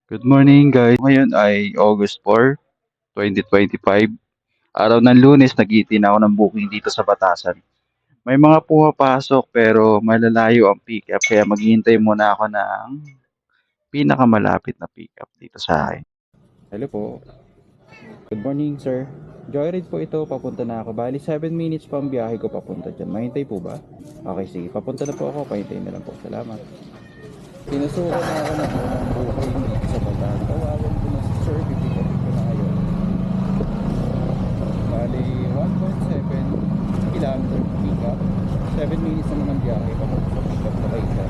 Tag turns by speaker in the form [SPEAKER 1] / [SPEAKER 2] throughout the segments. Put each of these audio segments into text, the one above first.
[SPEAKER 1] Good morning guys. Ngayon ay August 4, 2025. Araw ng Lunes, nag-itin ako ng booking dito sa Batasan. May mga pumapasok pero malalayo ang pick-up kaya maghihintay muna ako ng pinakamalapit na pick-up dito sa akin. Hello po. Good morning sir. Joyride po ito, papunta na ako. Bali 7 minutes pa ang biyahe ko papunta dyan. Mahintay po ba? Okay, sige. Papunta na po ako. Pahintay na lang po. Salamat. Sinusukan na ako ng booking dito sa Batasan. Tawagan ko na si sir. Pipick up ko na ngayon. Bali, 1.7 kilometer pick up. 7 minutes naman ang biyahe papunta sa pick up na kayo.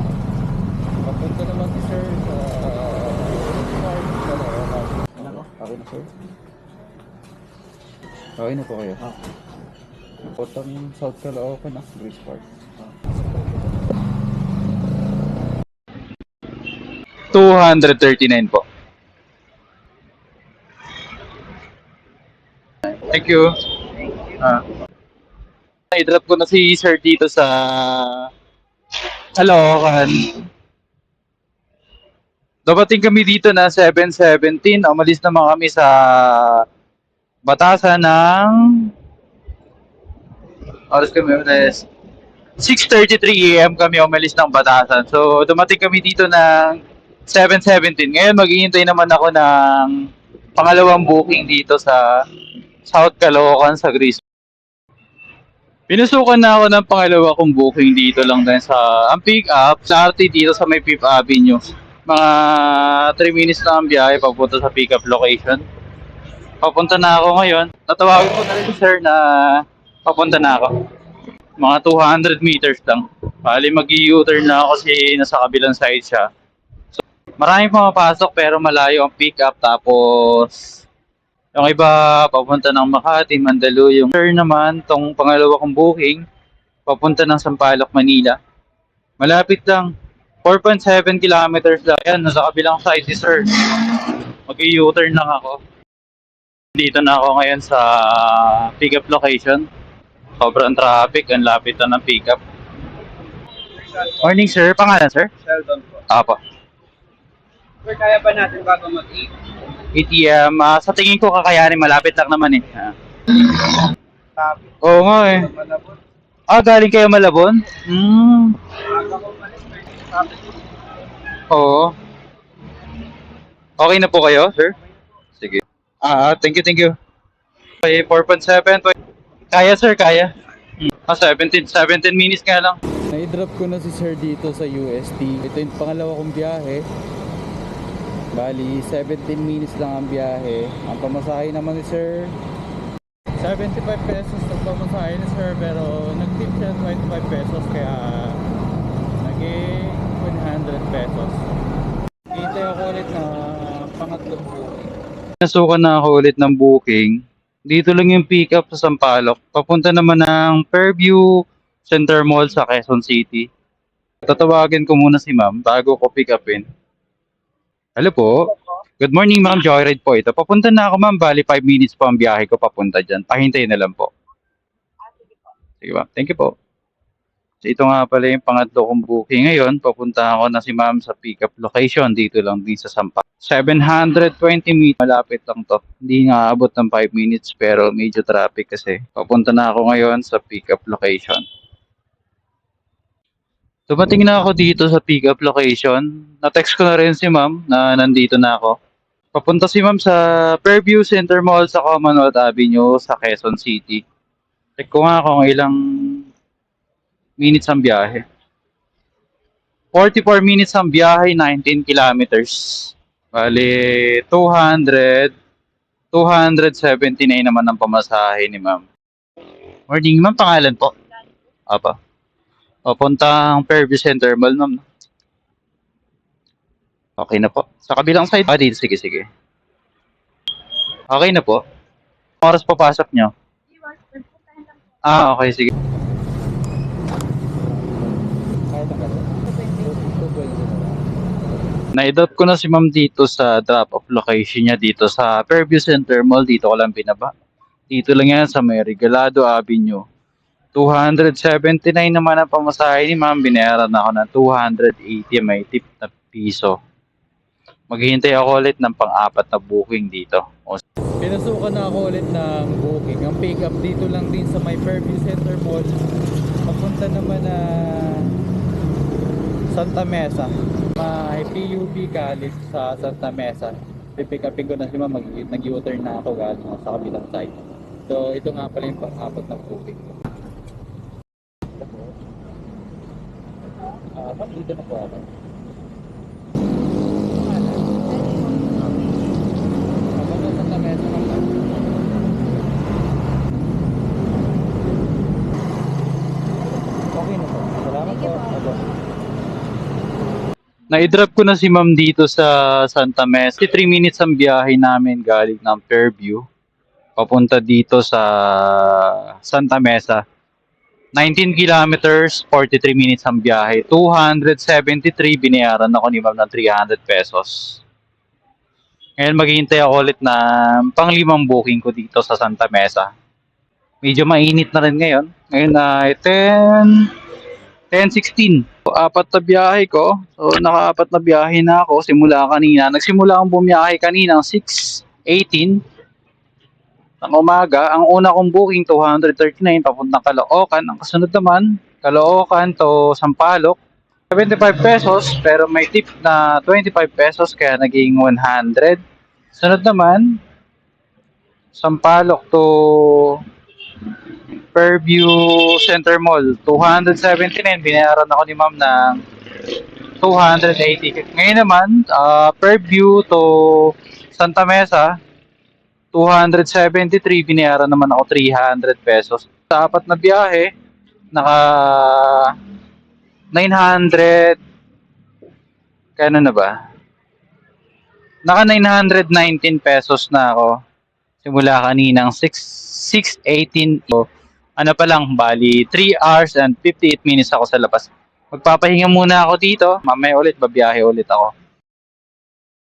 [SPEAKER 1] Papunta naman si sir sa okay na sir? Okay na po kayo? Potang South Caloocan na, Grace Park. 239 po. Thank you. I-drop ko na si sir dito sa Caloocan. Dapating kami dito na 7:17. Umalis naman kami sa Batasan ng oras kami umalis. 6:33 AM kami umalis ng Batasan. So dumating kami dito ng 7:17. Ngayon maghihintay naman ako ng pangalawang booking dito sa South Caloocan sa Greece. Pinusukan na ako ng pangalawa kong booking dito lang din sa ang pick up sa RT dito sa may 5th Avenue. Mga 3 minutes na ang biyahe papunta sa pick up location. Papunta na ako ngayon. Tatawagin ko na rin sir na papunta na ako. Mga 200 meters lang. Bali mag-u-turn na ako kasi nasa kabilang side siya. So, maraming pumapasok pero malayo ang pick up tapos yung iba papunta ng Makati, Mandaluyong. Sir naman, tong pangalawa kong booking, papunta ng Sampaloc, Manila. Malapit lang. 4.7 kilometers lang. Yan, nasa kabilang side ni sir. Mag-u-turn lang ako. Dito na ako ngayon sa pick-up location. Sobrang traffic, ang lapit na ng pick-up. Morning sir, pangalan sir?
[SPEAKER 2] Sheldon po.
[SPEAKER 1] Apo.
[SPEAKER 2] Sir, kaya ba natin bago mag-eat?
[SPEAKER 1] ATM, sa tingin ko kakayanin, malapit lang naman eh.
[SPEAKER 2] Traffic.
[SPEAKER 1] Oo nga eh.
[SPEAKER 2] Malabot.
[SPEAKER 1] Galing kayo Malabon?
[SPEAKER 2] Aga ko malis na yung traffic.
[SPEAKER 1] Oo. Okay na po kayo, sir? Sige. Thank you. Okay, 4.7. Kaya sir, kaya. 17 minutes nga lang. Na-drop ko na si sir dito sa UST. Ito yung pangalawa kong biyahe. Bali, 17 minutes lang ang biyahe. Ang pamasahe naman ni sir, 75 pesos ang pamasahe ni sir, pero nag-tip siya 25 pesos kaya naging 100 pesos. Hintay ako ulit na pangatlong booking. Nasukan na ako ulit ng booking. Dito lang yung pick up sa Sampaloc. Papunta naman ng Fairview Center Mall sa Quezon City. Tatawagin ko muna si ma'am bago ko pick upin. Hello po. Good morning ma'am, Joyride po ito. Papunta na ako ma'am, bali 5 minutes po ang biyahe ko papunta dyan. Pahintay na lang po. Sige ma'am, thank you po. So, ito nga pala yung pangatlo kong booking ngayon. Papunta ako na si ma'am sa pick-up location dito lang din sa Sampa. 720 meters, malapit lang to. Hindi nga abot ng 5 minutes pero medyo traffic kasi. Papunta na ako ngayon sa pick-up location. Dumating na ako dito sa pick-up location. Na-text ko na rin si ma'am na nandito na ako. Papunta si ma'am sa Fairview Center Mall sa Commonwealth Avenue sa Quezon City. Check ko nga kung ilang minutes ang biyahe. 44 minutes ang biyahe, 19 kilometers. Bali, 279 naman ang pamasahe ni ma'am. Morning ma'am, pangalan po? Apa. Papuntang Fairview Center Mall ma'am. Okay na po. Sa kabilang side? Dito. Sige. Okay na po. Oras papasok nyo? Okay, sige. Na-drop ko na si ma'am dito sa drop-off location niya dito sa Fairview Center Mall. Dito ko lang binaba. Dito lang yan sa may Regalado Avenue. 279 naman ang pamasahe ni ma'am. Binayaran ako ng 280 may tip na piso. Maghihintay ako ulit ng pang-apat na booking dito.
[SPEAKER 3] Pinasukan na ako ulit ng booking. Ang pick up dito lang din sa may Fairview Center Mall. Papunta naman na Santa Mesa. May PUB College sa Santa Mesa. Pipick upin ko na si ma'am. Nag-U-turn na ako galing sa kabilang side. So ito nga pala yung pang-apat na booking ko. Ma'am, dito na po ako. Papunta Santa Mesa naman. Okay na po. Salamat po.
[SPEAKER 1] Na-drop ko na si ma'am dito sa Santa Mesa. 3 minutes ang biyahe namin galing ng Fairview. Papunta dito sa Santa Mesa. 19 kilometers, 43 minutes ang biyahe. 273, binayaran ako ni ma'am ng 300 pesos. Ngayon maghihintay ako ulit na pang-limang booking ko dito sa Santa Mesa. Medyo mainit na rin ngayon. Ngayon na 10:16. Apat na biyahe ko. So naka-apat na biyahe na ako simula kanina. Nagsimula akong bumiyahe kanina ng 6:18 ng umaga. Ang una kong booking 239 papuntang Caloocan. Ang kasunod naman Caloocan to Sampaloc 75 pesos pero may tip na 25 pesos kaya naging 100. Sunod naman Sampaloc to Fairview Center Mall 279, binayaran ako ni ma'am ng 280. Ngayon naman Fairview to Santa Mesa 273, binayaran naman ako 300 pesos. Sa apat na biyahe naka 900, kano na ba? Naka 919 pesos na ako simula kaninang 6:18. So, ano pa lang, bali 3 hours and 58 minutes ako sa labas. Magpapahinga muna ako dito, mamaya ulit babiyahe ulit ako.